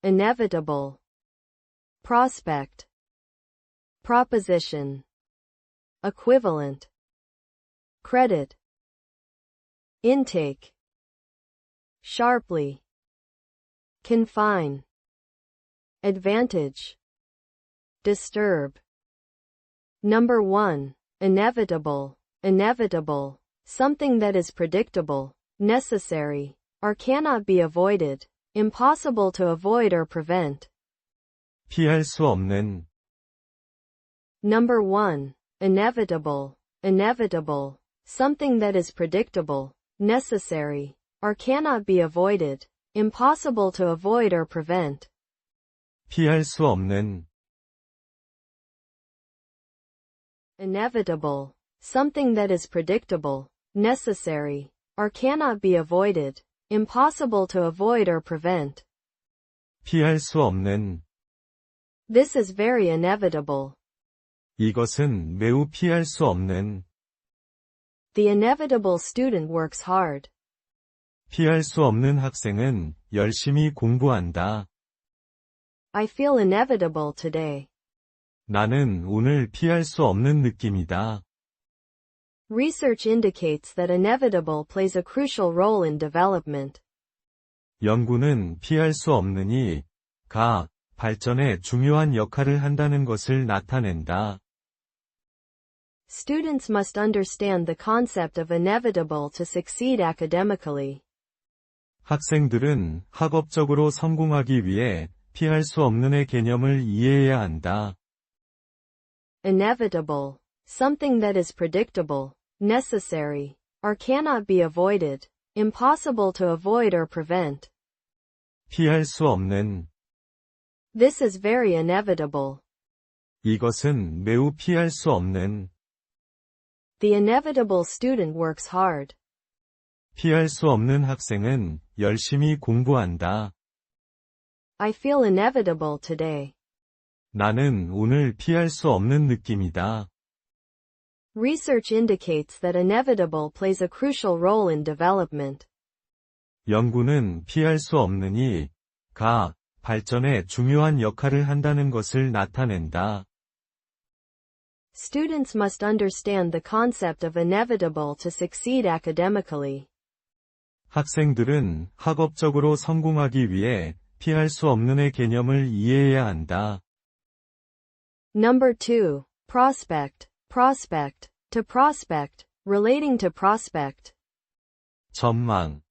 inevitable, prospect, proposition, equivalent, credit, intake, sharply, confine, advantage, disturb. Number 1. Inevitable, inevitable, something that is predictable, necessary, or cannot be avoided, impossible to avoid or prevent. 피할 수 없는. Number 1. Inevitable, inevitable, something that is predictable, necessary, or cannot be avoided, impossible to avoid or prevent. 피할 수 없는. Inevitable, something that is predictable, necessary, or cannot be avoided, impossible to avoid or prevent. 피할 수 없는. This is very inevitable. 이것은 매우 피할 수 없는. The inevitable student works hard. 피할 수 없는 학생은 열심히 공부한다. I feel inevitable today. 나는 오늘 피할 수 없는 느낌이다. Research indicates that inevitable plays a crucial role in development. 연구는 피할 수 없느니, 발전에 중요한 역할을 한다는 것을 나타낸다. Students must understand the concept of inevitable to succeed academically. 학생들은 학업적으로 성공하기 위해 피할 수 없는의 개념을 이해해야 한다. Inevitable, something that is predictable, necessary, or cannot be avoided, impossible to avoid or prevent. 피할 수 없는. This is very inevitable. 이것은 매우 피할 수 없는. The inevitable student works hard. 피할 수 없는 학생은 열심히 공부한다. I feel inevitable today. 나는 오늘 피할 수 없는 느낌이다. Research indicates that inevitable plays a crucial role in development. 연구는 피할 수 없느니, 발전에 중요한 역할을 한다는 것을 나타낸다. Students must understand the concept of inevitable to succeed academically. 학생들은 학업적으로 성공하기 위해 피할 수 없는의 개념을 이해해야 한다. Number 2. Prospect, prospect, to prospect, relating to prospect. 전망.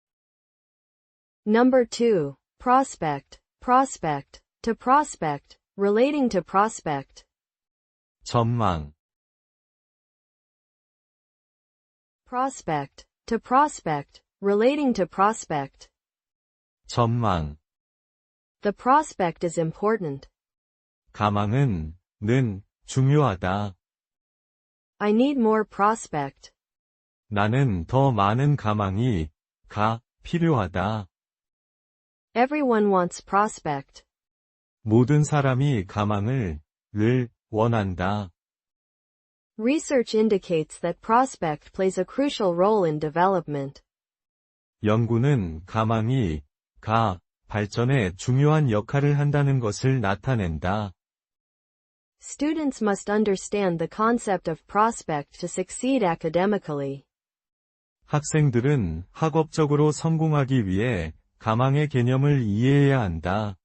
Number 2. Prospect, prospect, to prospect, relating to prospect. 전망. Prospect, to prospect, relating to prospect. 전망. The prospect is important. 가망은 중요하다. I need more prospect. 나는 더 많은 가망이 필요하다. Everyone wants prospect. 모든 사람이 가망을 원한다. Research indicates that prospect plays a crucial role in development. 연구는 가망이 발전에 중요한 역할을 한다는 것을 나타낸다. Students must understand the concept of prospect to succeed academically. 학생들은 학업적으로 성공하기 위해 가망의 개념을 이해해야 한다.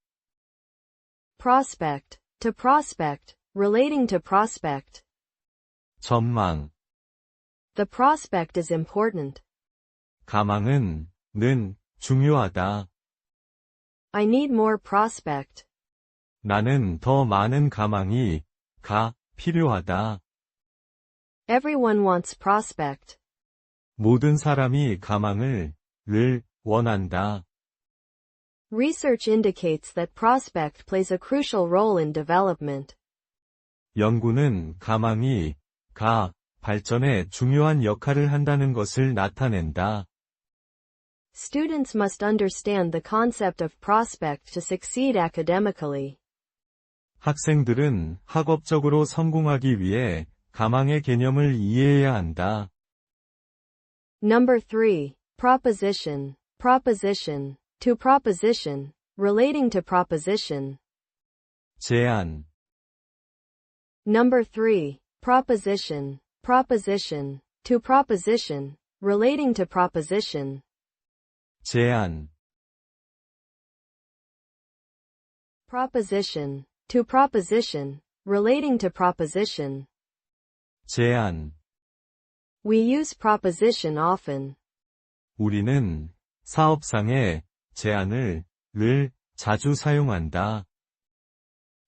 Prospect, to prospect, relating to prospect. 전망. The prospect is important. 가망은 중요하다. I need more prospect. 나는 더 많은 가망이 필요하다. Everyone wants prospect. 모든 사람이 가망을 원한다. Research indicates that prospect plays a crucial role in development. 연구는 가망이 발전에 중요한 역할을 한다는 것을 나타낸다. Students must understand the concept of prospect to succeed academically. 학생들은 학업적으로 성공하기 위해 가망의 개념을 이해해야 한다. Number 3. Proposition, proposition, to proposition, relating to proposition. 제안, Number 3. Proposition. Proposition. To proposition, relating to proposition. 제안, Proposition. To proposition, relating to proposition. 제안. We use proposition often. 우리는 사업상의 제안을 자주 사용한다.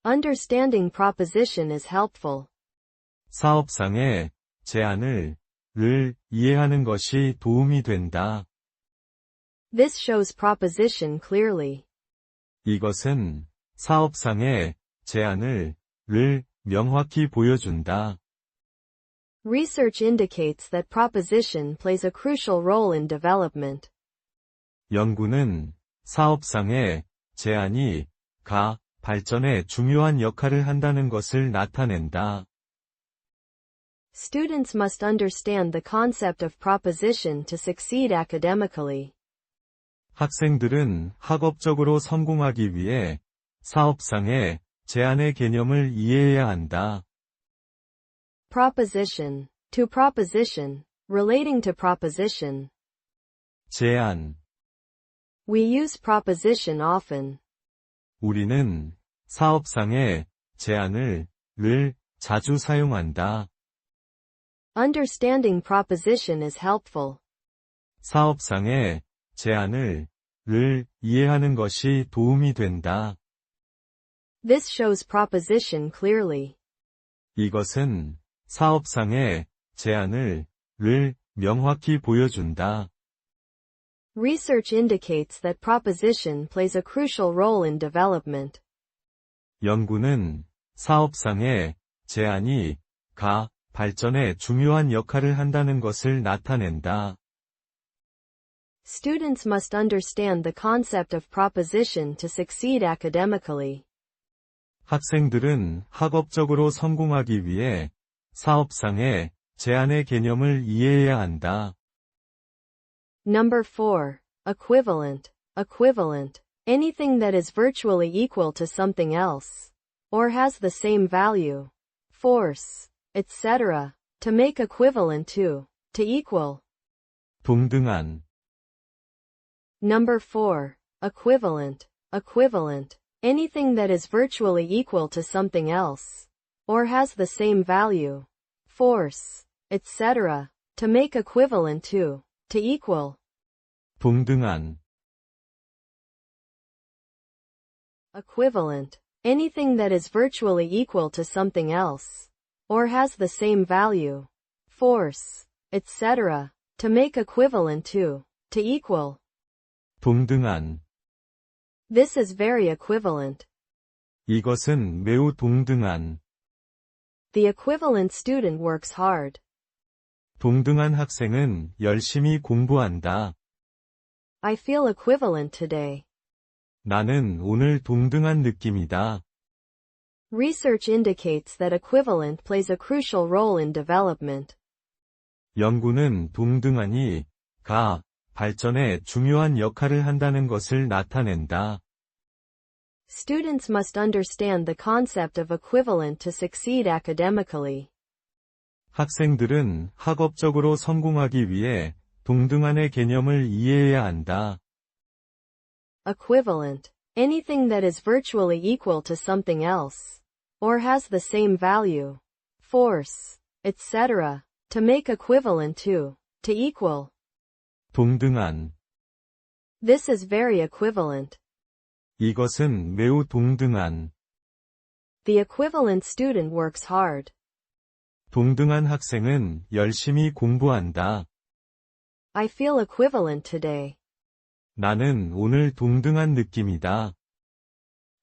Understanding proposition is helpful. 사업상의 제안을 이해하는 것이 도움이 된다. This shows proposition clearly. 이것은 사업상의 제안을 명확히 보여준다. Research indicates that proposition plays a crucial role in development. 연구는 사업상의 제안이 발전에 중요한 역할을 한다는 것을 나타낸다. Students must understand the concept of proposition to succeed academically. 학생들은 학업적으로 성공하기 위해 사업상의 제안의 개념을 이해해야 한다. Proposition. To proposition, relating to proposition. 제안. We use proposition often. 우리는 사업상의 제안을 자주 사용한다. Understanding proposition is helpful. 사업상의 제안을 이해하는 것이 도움이 된다. This shows proposition clearly. 이것은 사업상의 제안을 명확히 보여준다. Research indicates that proposition plays a crucial role in development. 연구는 사업상의 제안이 발전에 중요한 역할을 한다는 것을 나타낸다. Students must understand the concept of proposition to succeed academically. 학생들은 학업적으로 성공하기 위해 사업상의 제안의 개념을 이해해야 한다. Number 4. Equivalent. Equivalent. Anything that is virtually equal to something else, or has the same value, force, etc. To make equivalent to equal. 동등한, Number 4. Equivalent. Equivalent. Anything that is virtually equal to something else, or has the same value, force, etc. To make equivalent to equal. 동등한, Equivalent. Anything that is virtually equal to something else, or has the same value, force, etc. To make equivalent to equal. 동등한. This is very equivalent. 이것은 매우 동등한. The equivalent student works hard. 동등한 학생은 열심히 공부한다. I feel equivalent today. 나는 오늘 동등한 느낌이다. Research indicates that equivalent plays a crucial role in development. 연구는 동등한이 발전에 중요한 역할을 한다는 것을 나타낸다. Students must understand the concept of equivalent to succeed academically. 학생들은 학업적으로 성공하기 위해 동등한의 개념을 이해해야 한다. Equivalent. Anything that is virtually equal to something else, or has the same value, force, etc. To make equivalent to equal. 동등한. This is very equivalent. 이것은 매우 동등한. The equivalent student works hard. 동등한 학생은 열심히 공부한다. I feel equivalent today. 나는 오늘 동등한 느낌이다.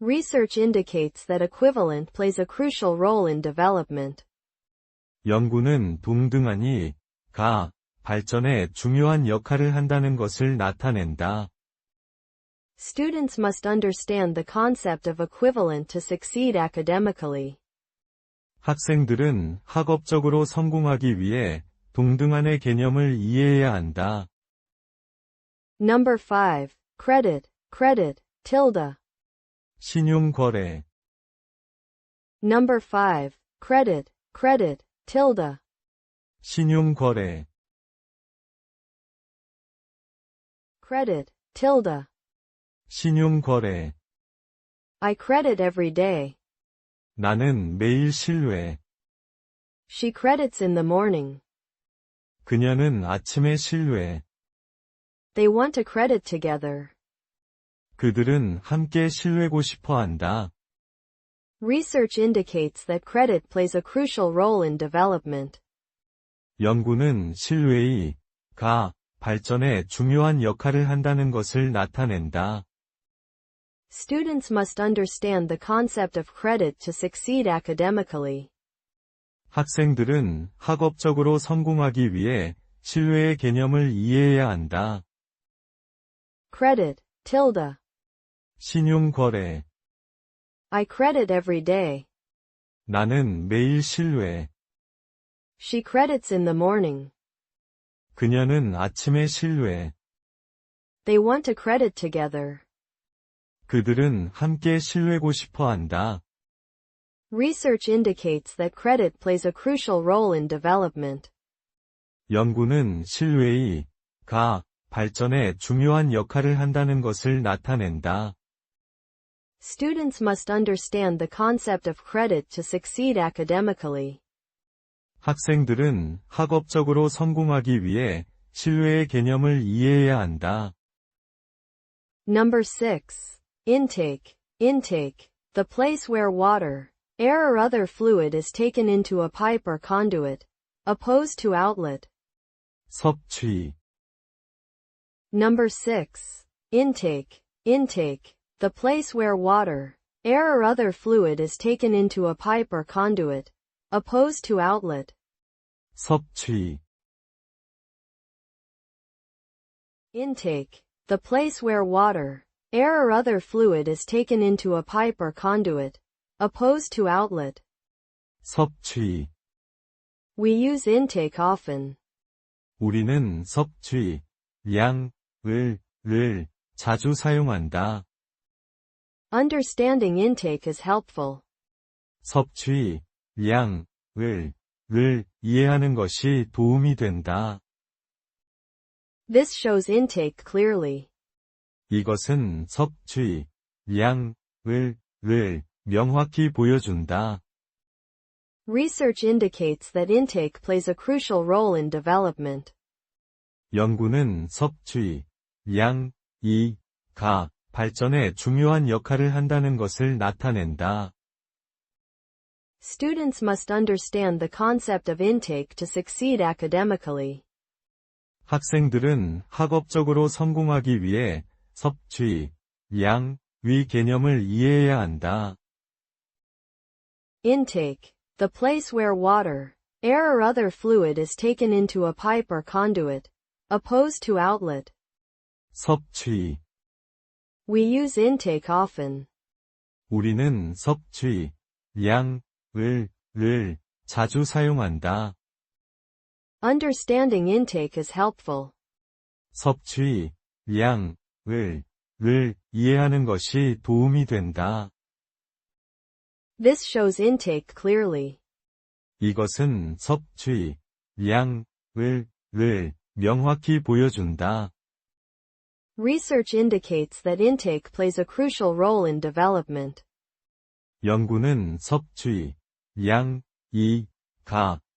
Research indicates that equivalent plays a crucial role in development. 연구는 동등한이 발전에 중요한 역할을 한다는 것을 나타낸다. Students must understand the concept of equivalent to succeed academically. 학생들은 학업적으로 성공하기 위해 동등한의 개념을 이해해야 한다. Number 5. Credit. Credit. Tilde. 신용거래, Number 5. Credit, credit, tilde. 신용거래, Credit, tilde. 신용거래. I credit every day. 나는 매일 신뢰. She credits in the morning. 그녀는 아침에 신뢰. They want to credit together. 그들은 함께 신뢰고 싶어 한다. Research indicates that credit plays a crucial role in development. 연구는 신뢰의 발전에 중요한 역할을 한다는 것을 나타낸다. Students must understand the concept of credit to succeed academically. 학생들은 학업적으로 성공하기 위해 신뢰의 개념을 이해해야 한다. Credit, tilde. 신용거래. I credit every day. 나는 매일 신뢰. She credits in the morning. 그녀는 아침에 신뢰. They want to credit together. 그들은 함께 신뢰고 싶어 한다. Research indicates that credit plays a crucial role in development. 연구는 신뢰의 발전에 중요한 역할을 한다는 것을 나타낸다. Students must understand the concept of credit to succeed academically. 학생들은 학업적으로 성공하기 위해 신뢰의 개념을 이해해야 한다. Number 6. Intake, intake. The place where water, air or other fluid is taken into a pipe or conduit, opposed to outlet. 섭취, Number 6. Intake, intake. The place where water, air or other fluid is taken into a pipe or conduit, opposed to outlet. 섭취, Intake. The place where water, air or other fluid is taken into a pipe or conduit, opposed to outlet. 섭취. We use intake often. 우리는 섭취, 를 자주 사용한다. Understanding intake is helpful. 섭취, 를 이해하는 것이 도움이 된다. This shows intake clearly. 이것은 섭취, 를 명확히 보여준다. Research indicates that intake plays a crucial role in development. 연구는 섭취, 발전에 중요한 역할을 한다는 것을 나타낸다. Students must understand the concept of intake to succeed academically. 학생들은 학업적으로 성공하기 위해 섭취, 위 개념을 이해해야 한다. Intake. The place where water, air or other fluid is taken into a pipe or conduit, opposed to outlet. 섭취, We use intake often. 우리는 섭취, 를 자주 사용한다. Understanding intake is helpful. 섭취, 를 이해하는 것이 도움이 된다. This shows intake clearly. 이것은 섭취, 를 명확히 보여준다. Research indicates that intake plays a crucial role in development. 연구는 섭취,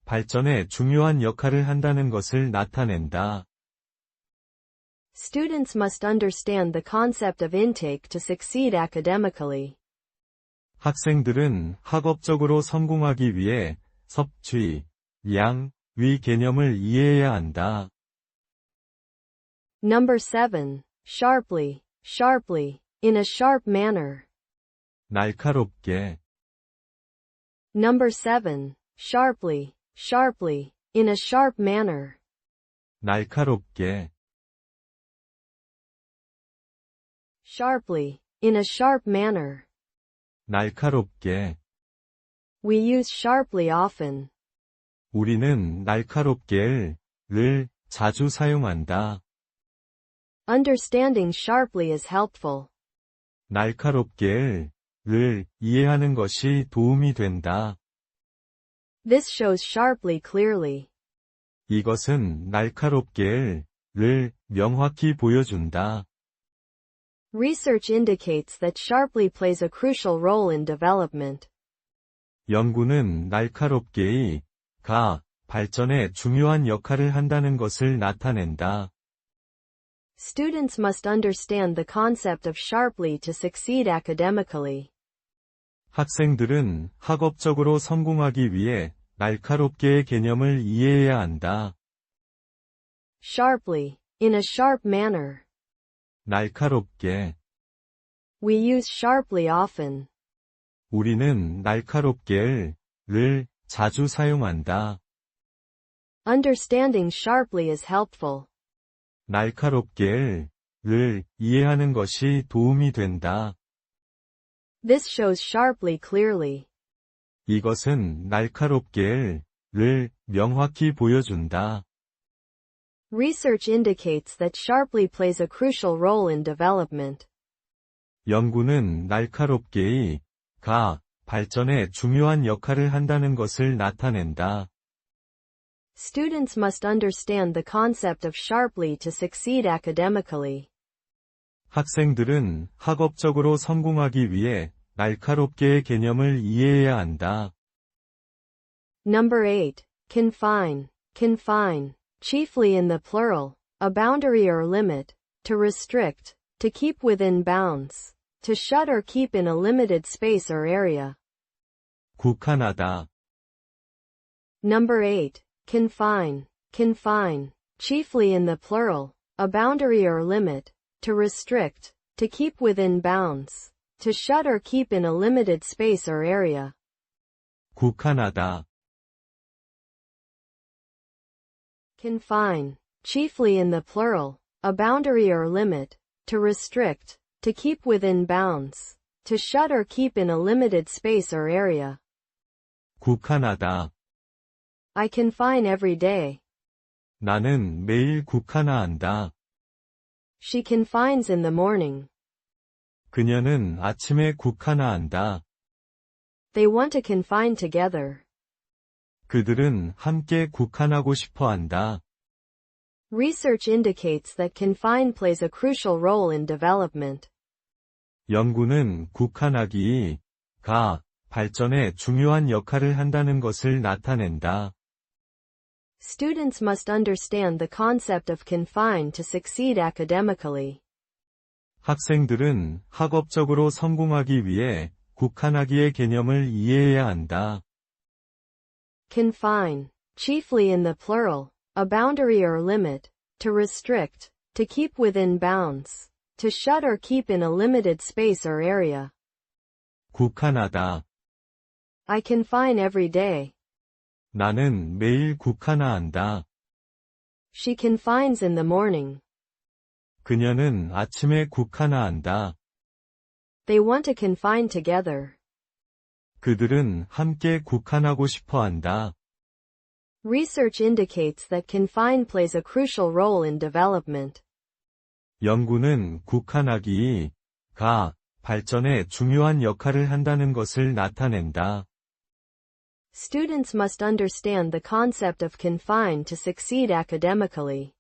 발전에 중요한 역할을 한다는 것을 나타낸다. Students must understand the concept of intake to succeed academically. 학생들은 학업적으로 성공하기 위해 섭취, 위 개념을 이해해야 한다. Number 7. Sharply, sharply, in a sharp manner. 날카롭게, Number 7. Sharply, sharply, in a sharp manner. 날카롭게, Sharply, in a sharp manner. 날카롭게. We use sharply often. 우리는 날카롭게를 자주 사용한다. Understanding sharply is helpful. 를 이해하는 것이 도움이 된다. This shows sharply clearly. 이것은 를 명확히 보여준다. Research indicates that sharply plays a crucial role in development. 연구는 가 발전에 중요한 역할을 한다는 것을 나타낸다. Students must understand the concept of sharply to succeed academically. 학생들은 학업적으로 성공하기 위해 날카롭게의 개념을 이해해야 한다. Sharply. In a sharp manner. 날카롭게. We use sharply often. 우리는 를 자주 사용한다. Understanding sharply is helpful. 를 이해하는 것이 도움이 된다. This shows sharply clearly. 이것은 를 명확히 보여준다. Research indicates that sharply plays a crucial role in development. 연구는 가 발전에 중요한 역할을 한다는 것을 나타낸다. Students must understand the concept of sharply to succeed academically. 학생들은 학업적으로 성공하기 위해 날카롭게의 개념을 이해해야 한다. Number 8. Confine. Confine. Chiefly in the plural. A boundary or limit. To restrict. To keep within bounds. To shut or keep in a limited space or area. 국한하다. Number 8. Confine. Confine. Chiefly in the plural. A boundary or limit. To restrict. To keep within bounds. To shut or keep in a limited space or area. 국한하다. Confine. Chiefly in the plural. A boundary or limit. To restrict. To keep within bounds. To shut or keep in a limited space or area. 국한하다. I confine every day. 나는 매일 국한화한다. She confines in the morning. 그녀는 아침에 국한화한다. They want to confine together. 그들은 함께 국한하고 싶어 한다. Research indicates that confine plays a crucial role in development. 연구는 가 발전에 중요한 역할을 한다는 것을 나타낸다. Students must understand the concept of confine to succeed academically. 학생들은 학업적으로 성공하기 위해 국한하기의 개념을 이해해야 한다. Confine. Chiefly in the plural. A boundary or limit. To restrict. To keep within bounds. To shut or keep in a limited space or area. 국한하다. I confine every day. 나는 매일 국한화한다. She confines in the morning. 그녀는 아침에 국한화한다. They want to confine together. 그들은 함께 국한하고 싶어 한다. Research indicates that confine plays a crucial role in development. 연구는 가 발전에 중요한 역할을 한다는 것을 나타낸다. Students must understand the concept of confine to succeed academically.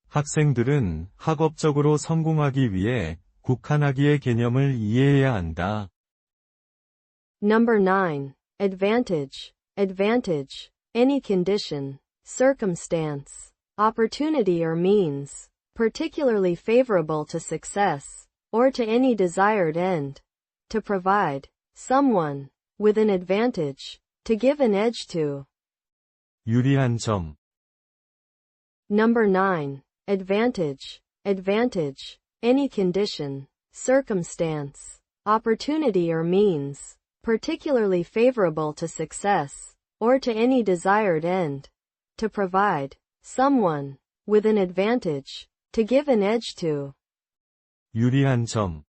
학생들은 학업적으로 성공하기 위해 국한하기의 개념을 이해해야 한다. Number 9. Advantage. Advantage. Any condition, circumstance, opportunity or means, particularly favorable to success, or to any desired end. To provide, someone, with an advantage, to give an edge to. 유리한 점. Number 9. Advantage. Advantage. Any condition, circumstance, opportunity or means, particularly favorable to success, or to any desired end. To provide, someone, with an advantage, to give an edge to. 유리한 점.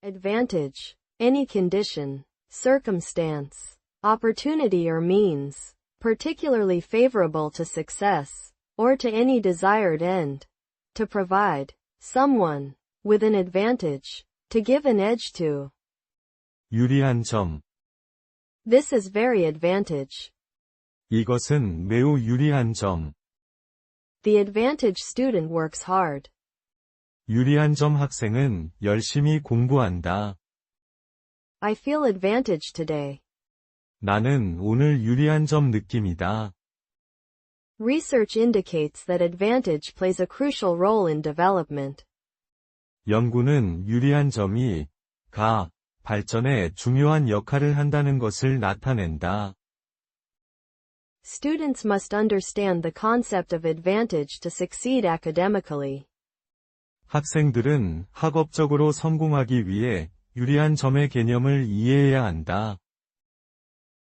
Advantage. Any condition, circumstance, opportunity or means, particularly favorable to success, or to any desired end. To provide, someone, with an advantage, to give an edge to. 유리한 점. This is very advantage. 이것은 매우 유리한 점. The advantage student works hard. 유리한 점 학생은 열심히 공부한다. I feel advantage today. 나는 오늘 유리한 점 느낌이다. Research indicates that advantage plays a crucial role in development. 연구는 유리한 점이 발전에 중요한 역할을 한다는 것을 나타낸다. Students must understand the concept of advantage to succeed academically. 학생들은 학업적으로 성공하기 위해 유리한 점의 개념을 이해해야 한다.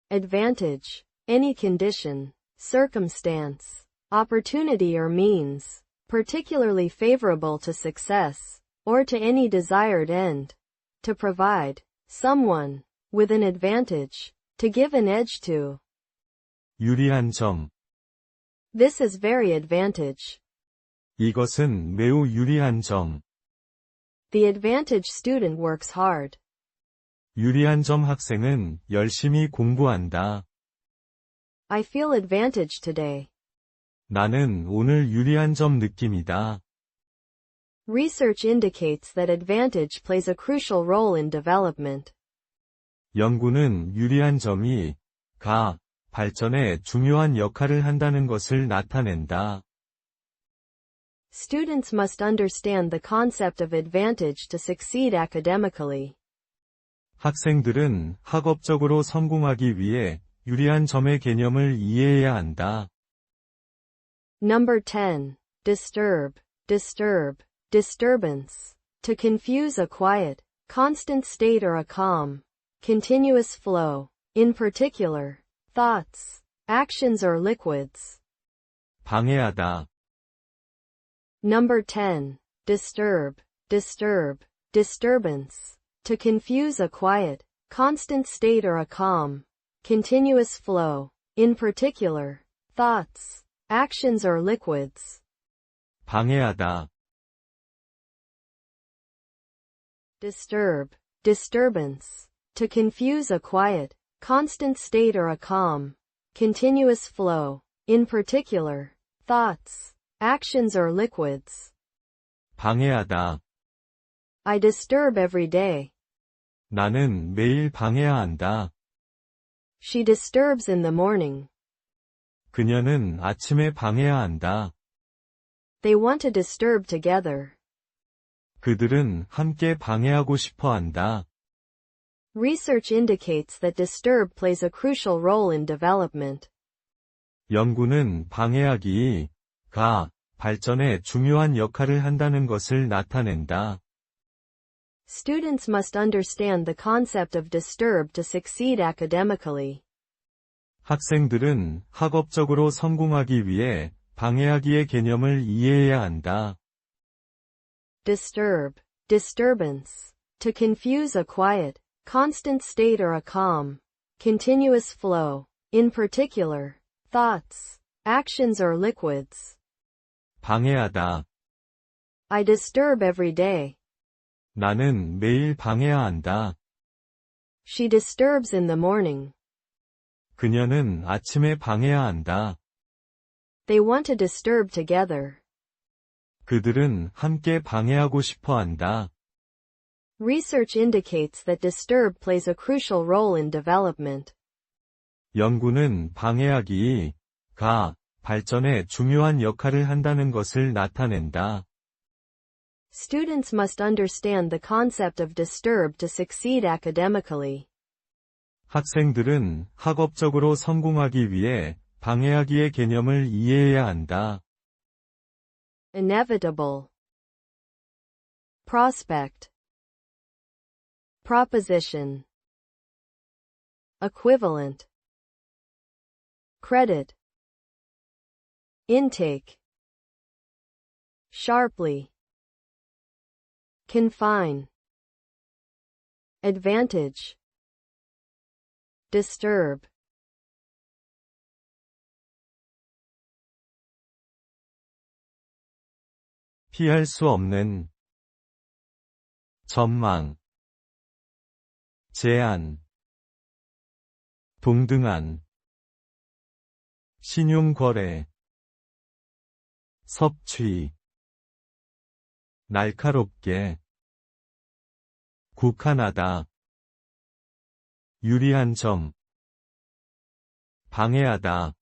Advantage, any condition, circumstance, opportunity or means, particularly favorable to success, or to any desired end, to provide, someone, with an advantage, to give an edge to. 유리한 점. This is very advantage. 이것은 매우 유리한 점. The advantage student works hard. 유리한 점 학생은 열심히 공부한다. I feel advantage today. 나는 오늘 유리한 점 느낌이다. Research indicates that advantage plays a crucial role in development. 연구는 유리한 점이 발전에 중요한 역할을 한다는 것을 나타낸다. Students must understand the concept of advantage to succeed academically. 학생들은 학업적으로 성공하기 위해 유리한 점의 개념을 이해해야 한다. Number 10. Disturb, disturb, disturbance. To confuse a quiet, constant state or a calm, continuous flow, in particular, thoughts, actions or liquids. 방해하다. Number 10. Disturb, disturb, disturbance. To confuse a quiet, constant state or a calm, continuous flow, in particular, thoughts, actions or liquids. 방해하다. Disturb, disturbance. To confuse a quiet, constant state or a calm, continuous flow, in particular, thoughts, actions or liquids. 방해하다. I disturb every day. 나는 매일 방해한다. She disturbs in the morning. 그녀는 아침에 방해한다. They want to disturb together. 그들은 함께 방해하고 싶어 한다. Research indicates that disturb plays a crucial role in development. 연구는 방해하기, 발전에 중요한 역할을 한다는 것을 나타낸다. Students must understand the concept of disturb to succeed academically. 학생들은 학업적으로 성공하기 위해 방해하기의 개념을 이해해야 한다. Disturb, disturbance. To confuse a quiet, constant state or a calm, continuous flow, in particular, thoughts, actions or liquids. 방해하다. I disturb every day. 나는 매일 방해한다. She disturbs in the morning. 그녀는 아침에 방해한다. They want to disturb together. 그들은 함께 방해하고 싶어 한다. Research indicates that disturb plays a crucial role in development. 연구는 방해하기, 발전에 중요한 역할을 한다는 것을 나타낸다. Students must understand the concept of disturb to succeed academically. 학생들은 학업적으로 성공하기 위해 방해하기의 개념을 이해해야 한다. Inevitable. Prospect. Proposition. Equivalent. Credit. Intake. Sharply. Confine. Advantage. Disturb. 피할 수 없는 전망, 제한, 동등한, 신용거래, 섭취, 날카롭게, 국한하다, 유리한 점, 방해하다,